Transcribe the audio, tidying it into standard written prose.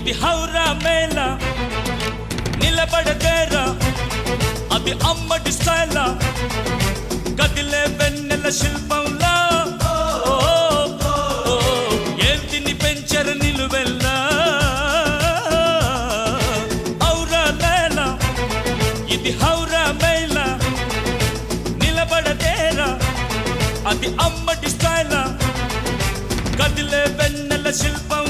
ఇది హౌరా మేళ నిలబడదేరా అది అమ్మడి స్టైల్ కదిలే వెన్నెల శిల్పంలా ఏంటిని పెంచర నిలువెల్లా హౌరా మేళ ఇది హౌరా మేళ నిలబడదేరా అది అమ్మడి స్టైల్ కదిలే వెన్నెల శిల్పం